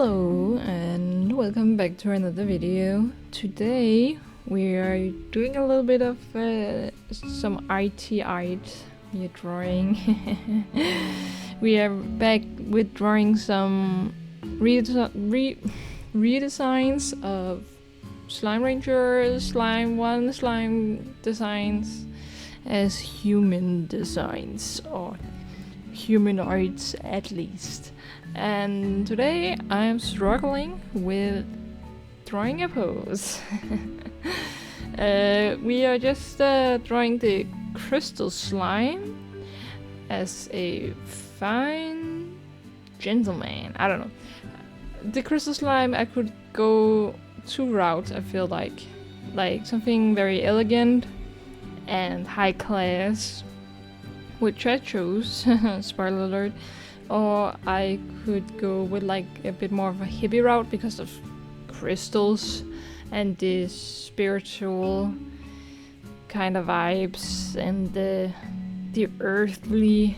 Hello and welcome back to another video. Today we are doing a little bit of some IT art. We are drawing. We are back with drawing some redesigns of Slime Ranger, Slime 1, Slime designs as human designs, or humanoids at least. And today I'm struggling with drawing a pose. We are just drawing the crystal slime as a fine gentleman. I don't know. The crystal slime, I could go two routes, I feel like something very elegant and high class, which I chose. Spoiler alert. Or I could go with like a bit more of a hippie route because of crystals and the spiritual kind of vibes and the earthly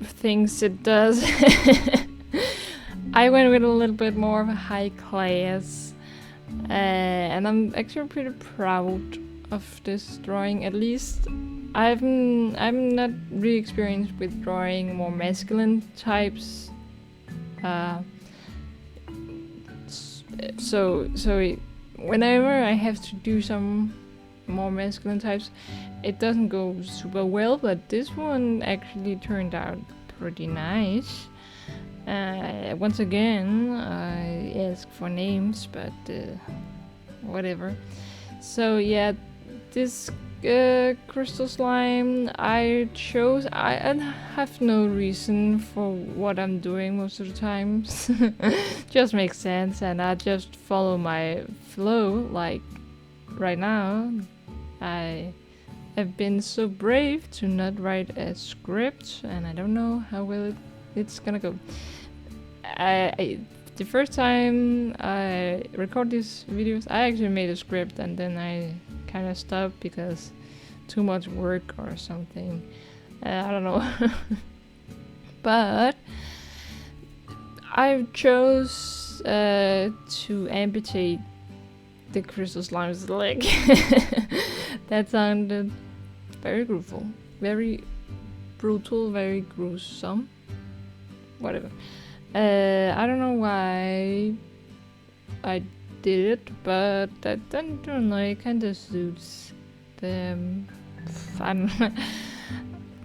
things it does. I went with a little bit more of a high class, and I'm actually pretty proud of this drawing. At least I'm not really experienced with drawing more masculine types. So whenever I have to do some more masculine types, it doesn't go super well. But this one actually turned out pretty nice. Once again, I ask for names, but whatever. So yeah, this crystal slime I chose. I have no reason for what I'm doing most of the times. Just makes sense, and I just follow my flow. Like right now, I have been so brave to not write a script, and I don't know how well it's gonna go. The first time I record these videos, I actually made a script, and then I kind of stopped because too much work or something. I don't know. But I chose to amputate the crystal slime's leg. That sounded very brutal, very gruesome. Whatever. I don't know why I did it, but I don't know, it kind of suits them. I don't know.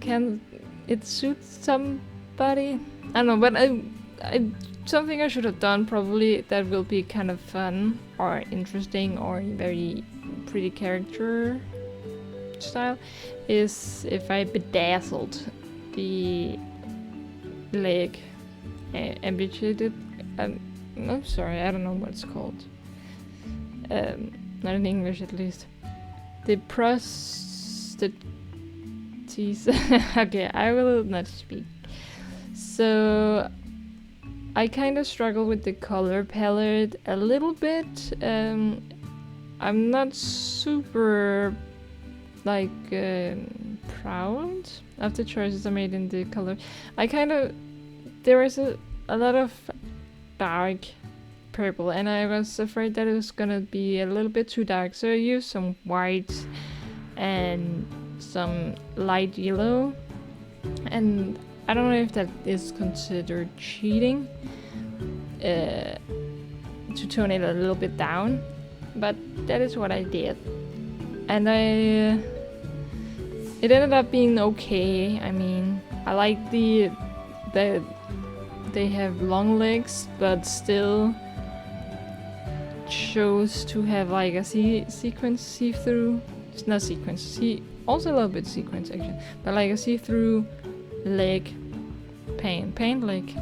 Can it suit somebody? I don't know, but I something I should have done probably that will be kind of fun or interesting or very pretty character style is if I bedazzled the leg, amputated. I'm sorry, I don't know what it's called. Not in English at least. The prostheses. Okay, I will not speak. So I kind of struggle with the color palette a little bit. I'm not super proud of the choices I made in the color. There is a lot of dark purple, and I was afraid that it was gonna be a little bit too dark, so I used some white and some light yellow, and I don't know if that is considered cheating to tone it a little bit down, but that is what I did, and it ended up being okay. I mean, I like the they have long legs, but still chose to have like a sequence see-through. It's not sequence, also a little bit sequence actually, but like a see-through leg paint leg.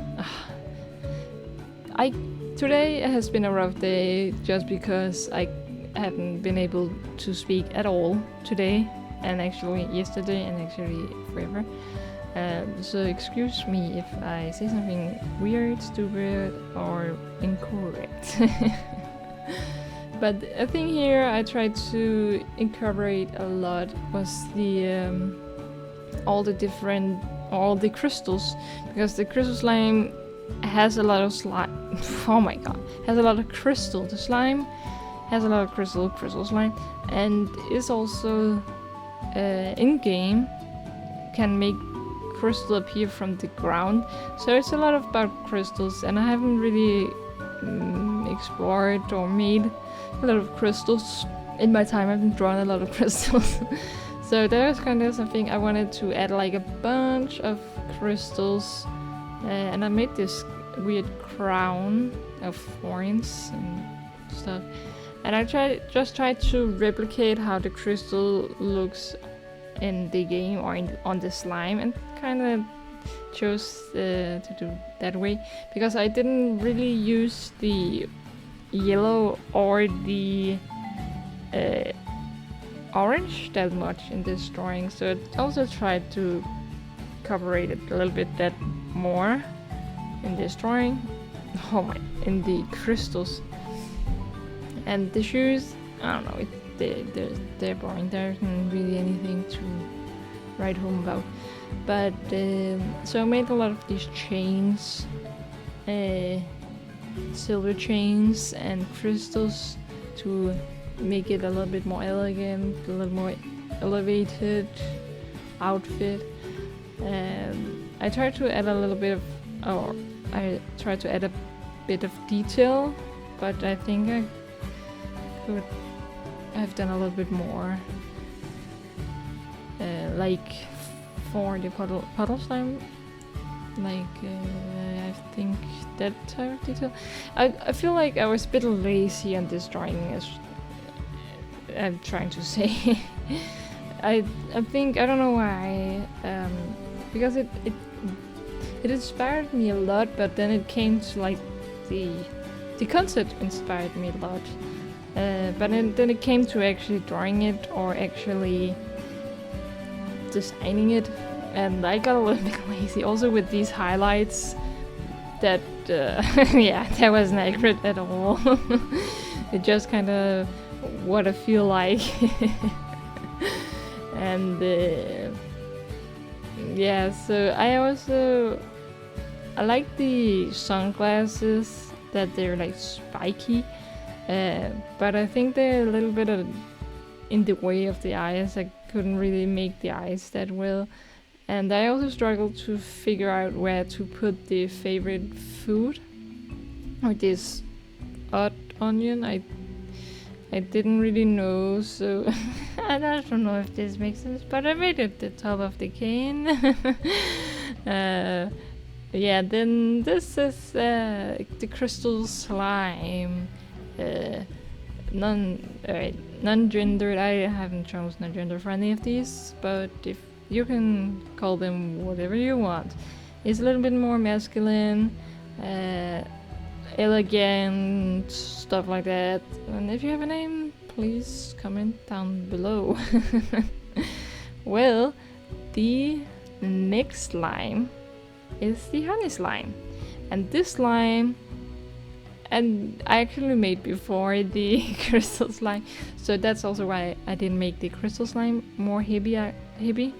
Today has been a rough day just because I haven't been able to speak at all today, and actually yesterday, and actually forever. So excuse me if I say something weird, stupid, or incorrect. But a thing here I tried to incorporate a lot was all the crystals, because the crystal slime has a lot of slime. Oh my god, has a lot of crystal. The slime has a lot of crystal slime, and is also in game can make crystal appear from the ground. So it's a lot about crystals, and I haven't really explored or made a lot of crystals in my time. I haven't drawn a lot of crystals. So that was kind of something I wanted to add, like a bunch of crystals, and I made this weird crown of thorns and stuff. And I just tried to replicate how the crystal looks in the game or on the slime, and kind of chose to do that way because I didn't really use the yellow or the orange that much in this drawing, so I also tried to cooperate it a little bit that more in this drawing. Oh my, in the crystals. And the shoes, I don't know, they're boring. There isn't really anything to write home about. But so I made a lot of these chains, silver chains and crystals to make it a little bit more elegant, a little more elevated outfit. I tried to add a little bit of, I tried to add a bit of detail, but I think I could have done a little bit more. Like for the puddle slime, like I think that type of detail. I feel like I was a bit lazy on this drawing, as I'm trying to say. I think, I don't know why, because it inspired me a lot, but then it came to like the concept inspired me a lot, but then it came to actually drawing it or actually designing it, and I got a little bit lazy also with these highlights that yeah, that wasn't accurate at all. It just kind of what I feel like. And yeah, so I like the sunglasses, that they're like spiky, but I think they're a little bit in the way of the eyes. I couldn't really make the eyes that well, and I also struggled to figure out where to put the favorite food, or this odd onion. I didn't really know, so I don't know if this makes sense, but I made it the top of the cane. Yeah, then this is the crystal slime, non-gendered. I haven't chosen non-gender for any of these, but if you can call them whatever you want. It's a little bit more masculine, elegant, stuff like that. And if you have a name, please comment down below. Well, the next slime is the honey slime, and this slime, and I actually made before the crystal slime, so that's also why I didn't make the crystal slime more hippie-ish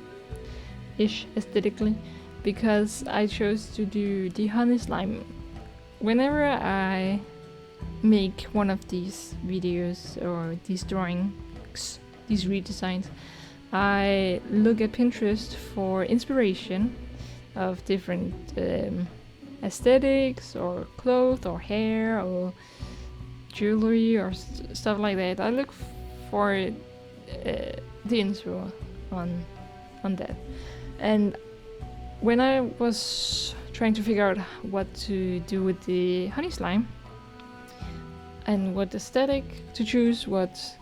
aesthetically, because I chose to do the honey slime. Whenever I make one of these videos or these drawings, these redesigns, I look at Pinterest for inspiration of different aesthetics or clothes or hair or jewelry or stuff like that. I look for the info on that. And when I was trying to figure out what to do with the honey slime and what aesthetic to choose, what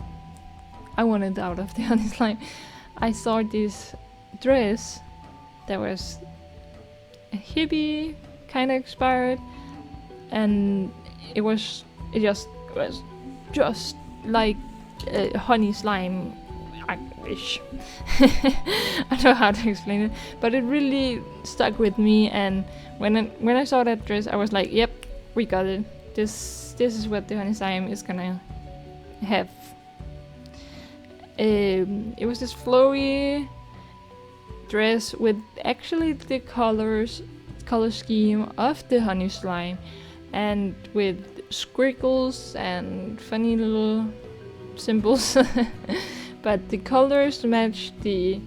I wanted out of the honey slime, I saw this dress that was a hippie kind of inspired, and it just was just like honey slime. I wish. I don't know how to explain it, but it really stuck with me. And when I saw that dress, I was like, "Yep, we got it. This is what the honey slime is gonna have." It was this flowy dress with actually the colors color scheme of the honey slime, and with squiggles and funny little symbols. But the colors matched, the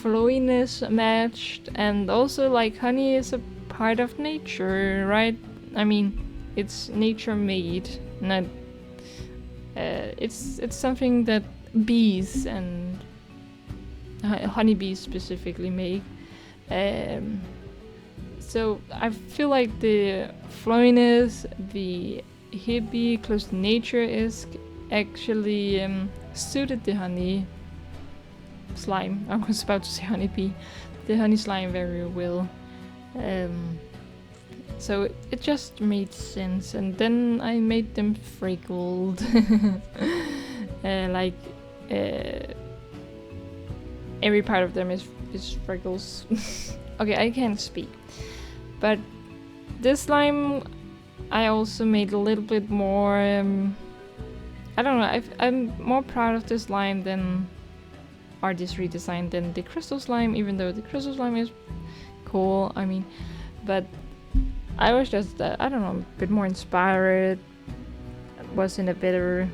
flowiness matched, and also like honey is a part of nature, right? I mean, it's nature made, not it's something that bees and honeybees specifically make. So I feel like the flowiness, the hippie, close to nature is actually suited the honey slime. I was about to say honeybee. The honey slime very well. So it just made sense, and then I made them freckled. Like every part of them is freckles. Okay, I can't speak. But this slime I also made a little bit more, I don't know, I'm more proud of this slime than artist redesigned than the crystal slime, even though the crystal slime is cool, I mean, but I was just, I don't know, a bit more inspired, was in a better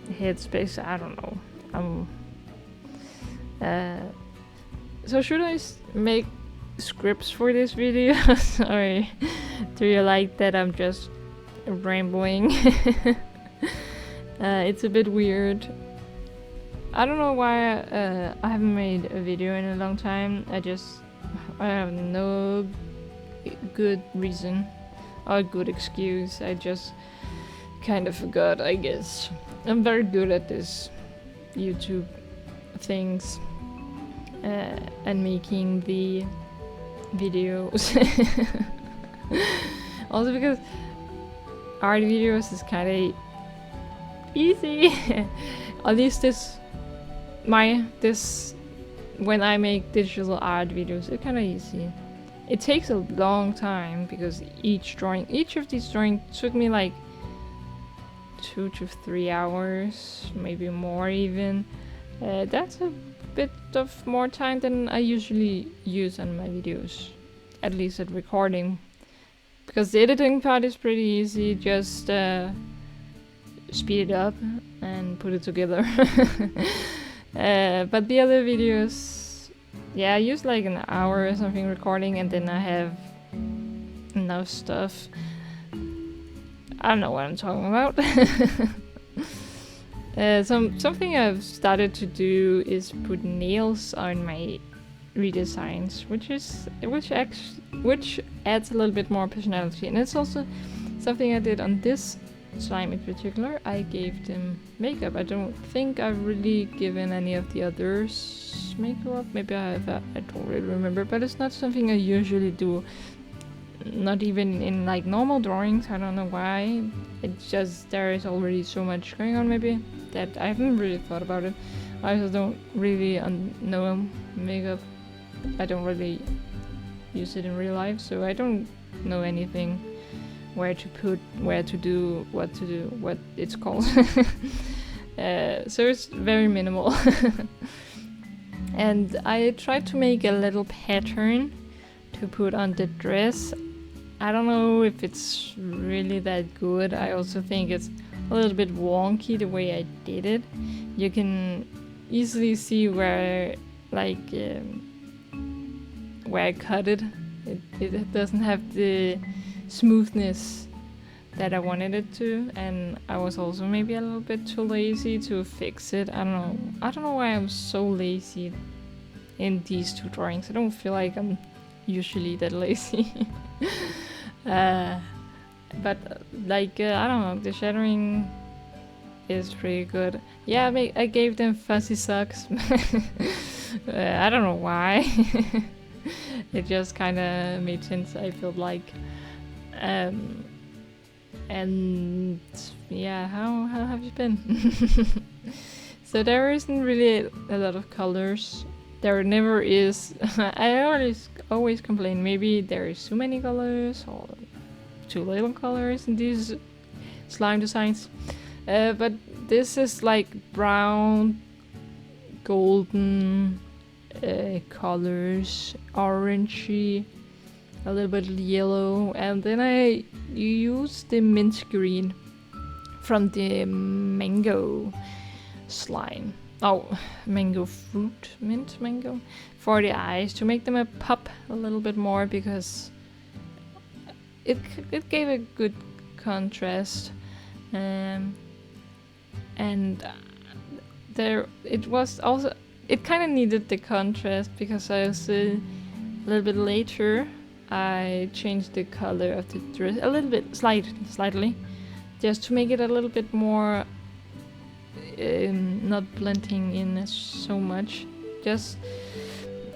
headspace, I don't know. So should I make scripts for this video? Sorry, do you like that I'm just rambling? It's a bit weird. I don't know why I haven't made a video in a long time. I have no good reason or good excuse. I just kind of forgot, I guess. I'm very good at this YouTube things and making the videos. Also because art videos is kind of easy. At least when I make digital art videos, it's kind of easy. It takes a long time because each of these drawings took me like 2 to 3 hours, maybe more even. That's a bit of more time than I usually use on my videos, at least at recording, because the editing part is pretty easy. Just speed it up and put it together. But the other videos, yeah, I use like an hour or something recording, and then I have enough stuff. I don't know what I'm talking about. Something I've started to do is put nails on my redesigns, which adds a little bit more personality, and it's also something I did on this slime in particular. I gave them makeup. I don't think I've really given any of the others makeup. Maybe I have. I don't really remember, but it's not something I usually do. Not even in like normal drawings. I don't know why. It's just there is already so much going on maybe that I haven't really thought about it. I also don't really know makeup. I don't really use it in real life, so I don't know anything. Where to put, where to do, what it's called. So it's very minimal. And I tried to make a little pattern to put on the dress. I don't know if it's really that good. I also think it's a little bit wonky the way I did it. You can easily see where where I cut it. It doesn't have the smoothness that I wanted it to, and I was also maybe a little bit too lazy to fix it. I don't know why I'm so lazy in these two drawings. I don't feel like I'm usually that lazy. But like I don't know, the shadowing is pretty good. Yeah, I gave them fuzzy socks. I don't know why. It just kind of made sense, I feel like. And yeah, how have you been? So there isn't really a lot of colors. There never is. I always complain maybe there is too many colors or too little colors in these slime designs. But this is like brown, golden colors, orangey, a little bit yellow, and then I use the mint green from the mango slime. Oh, mango fruit, mint mango, for the eyes to make them a pop a little bit more, because it gave a good contrast, and there it was also, it kind of needed the contrast, because I was a little bit later I changed the color of the dress a little bit, slightly, just to make it a little bit more not blending in so much, just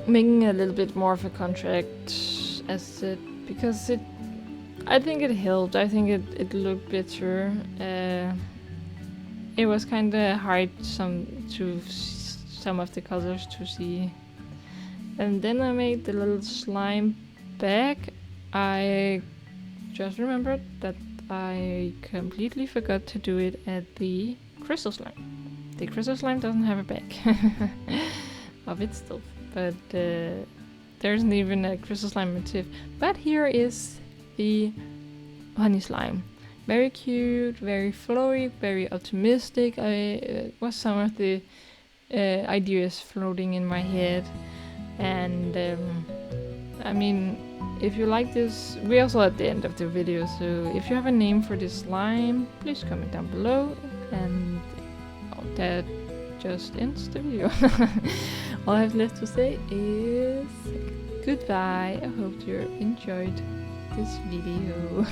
making a little bit more of a contrast as it, because I think it helped. I think it looked better. It was kind of hard some of the colors to see. And then I made the little slime bag. I just remembered that I completely forgot to do it at the crystal slime. The crystal slime doesn't have a bag of its stuff, but there isn't even a crystal slime motif. But here is the honey slime. Very cute, very flowy, very optimistic. Was some of the ideas floating in my head, and I mean, if you like this, we're also at the end of the video, so if you have a name for this slime, please comment down below, and that just ends the video. All I have left to say is goodbye. I hope you enjoyed this video.